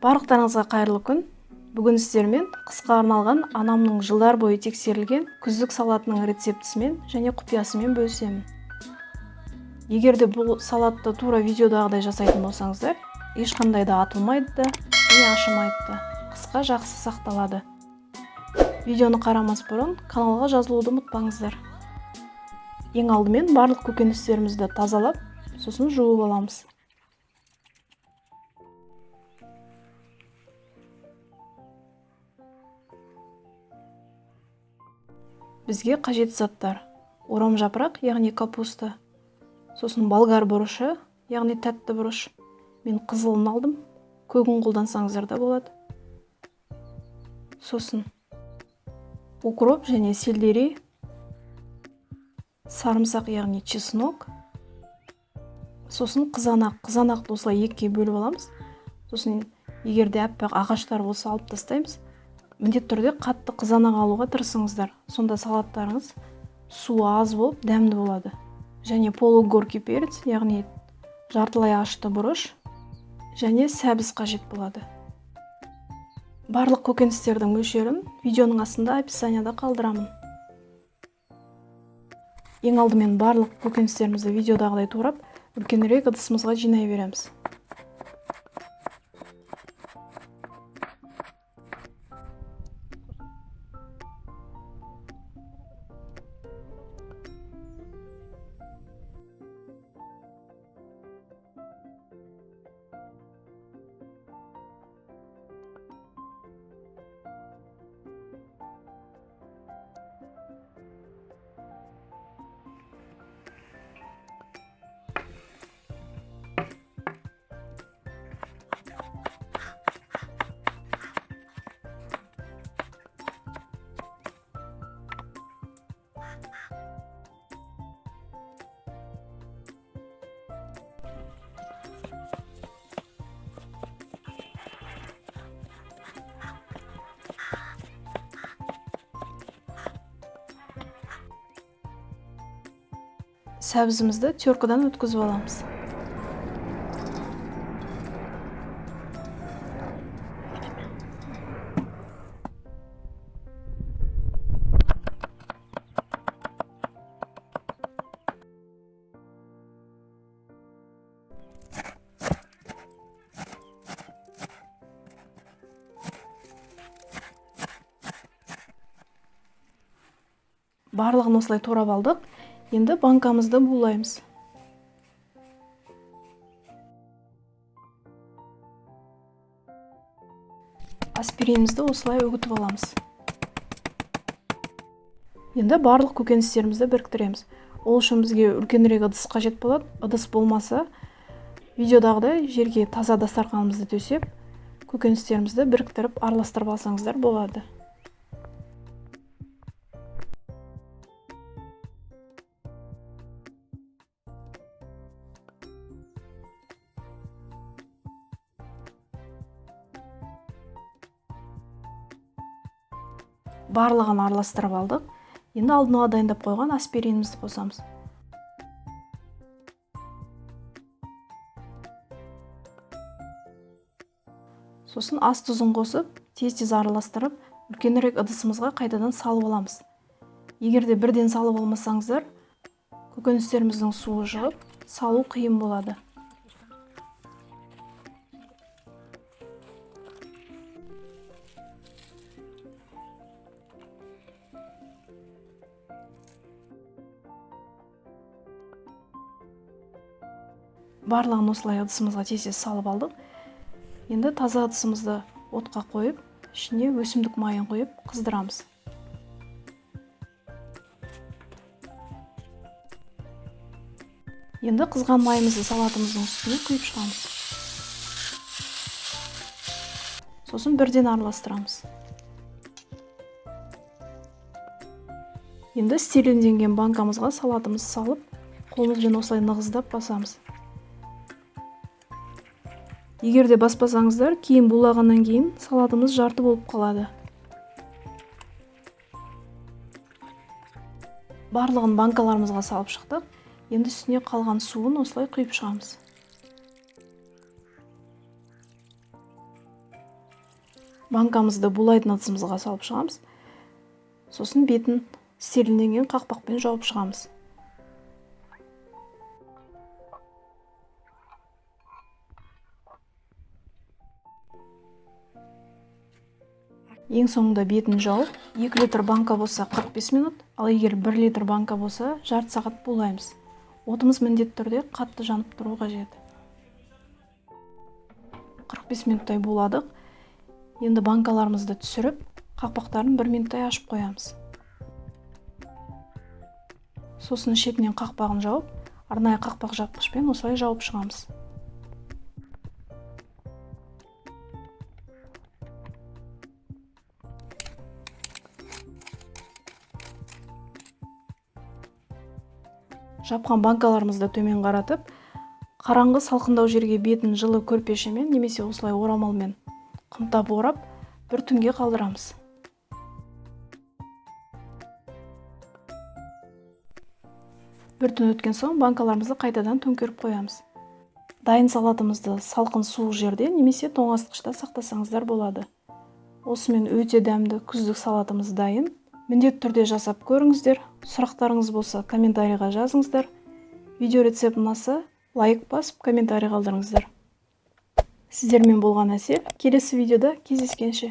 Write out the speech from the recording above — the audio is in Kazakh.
Барлықтарыңызға қайырлы күн. Бүгін сіздермен қысқа арналған анамның жылдар бойы тексерілген күздік салатының рецептісімен және құпиясымен бөлісемін. Егерде бұл салатты тура видеодағыдай жасайтын болсаңыздар, ешқандай да атылмайды да, және ашымайды да. Қысқа жақсы сақталады. Видеоны қарамас бұрын каналға жазылуды ұмытпаңыздар. Ең алдымен барлық көкөністерімізді тазалап, сосын жуып аламыз. Бізге қажет заттар: орам жапырақ, яғни капуста, сосын болгар бұрышы, яғни тәтті бұрыш. Мен қызылын алдым, көгін қолдансаңыздар да болады. Сосын укроп және сельдерей, сарымсақ, яғни чеснок, сосын қызанақ. Қызанақты осылай екіге бөліп аламыз. Сосын егерде аппақ ағаштар болса алып тастаймыз. Міндетті түрде қатты қызанақ алуға тырысыңыздар. Сонда салаттарыңыз суы аз болып, дәмді болады. Және полугоркий перец, яғни жартылай ашты бұрыш, және сәбіз қажет болады. Барлық көкөністердің мөлшерін видеоның астында описанияда қалдырамын. Ең алдымен барлық көкөністерімізді видеодағыдай турап, үлкенірек ыдысымызға жинай береміз. Сәбізімізді теркадан өткізіп аламыз. Барлығын осылай турап алдық. Енді банкамызды булаймыз. Аспиринімізді осылай үгітіп аламыз. Енді барлық көкөністерімізді біріктіреміз. Ол үшін бізге үлкенірек ыдыс қажет болады. Ыдыс болмаса, видеодағыдай жерге таза дастарханымызды төсеп, көкөністерімізді біріктіріп араластырып алсаңыздар болады. Барлығын араластырып алдық. Енді алдын ала дайындап қойған аспиринімізді қосамыз. Сосын ас тұзын қосып, тез-тез араластырып, үлкенірек ыдысымызға қайтадан салып аламыз. Егерде бірден салып алмасаңыздар, көкөністеріміздің суы шығып, салу қиын болады. Барлығын осылай ыдысымызға тез-тез салып алдық. Енді таза ыдысымызды отқа қойып, ішіне өсімдік майын қойып қыздырамыз. Енді қызған майымызды салатымыздың үстіне құйып шығамыз. Сосын бірден араластырамыз. Енді стерилденген банкамызға салатымызды салып, қолымызбен осылай нығыздап басамыз. Егерде баспасаңыздар, кейін булағаннан кейін салатымыз жарты болып қалады. Барлығын банкаларымызға салып шықтық. Енді үстіне қалған суын осылай құйып шығамыз. банкамызды булайтын ыдысымызға салып шығамыз. Сосын бетін стерилденген қақпақпен жауып шығамыз. Ең соңында бетін жауып, 2 литр банка болса 45 минут, ал егер 1 литр банка болса жарты сағат булаймыз. Отымыз міндетті түрде қатты жанып тұру қажет. 45 минуттай буладық. Енді банкаларымызды түсіріп, қақпақтарын 1 минуттай ашып қоямыз. Сосын шетінен қақпағын жауып, арнайы қақпақ жапқышпен осылай жауып шығамыз. Жапқан банкаларымызды төмен қаратып, қараңғы салқындау жерге бетін жылы көрпешемен немесе осылай орамалмен қымтап орап, бір түнге қалдырамыз. Бір түн өткен соң банкаларымызды қайтадан төңкеріп қоямыз. Дайын салатымызды салқын суық жерде немесе тоңазытқышта сақтасаңыздар болады. Осымен өте дәмді күздік салатымыз дайын. Міндетті түрде жасап көріңіздер. Сұрақтарыңыз болса комментарийға жазыңыздар. Видео рецепт ұнаса лайк басып комментарий қалдырыңыздар. Сіздермен болған Әсел. Келесі видеода кездескенше.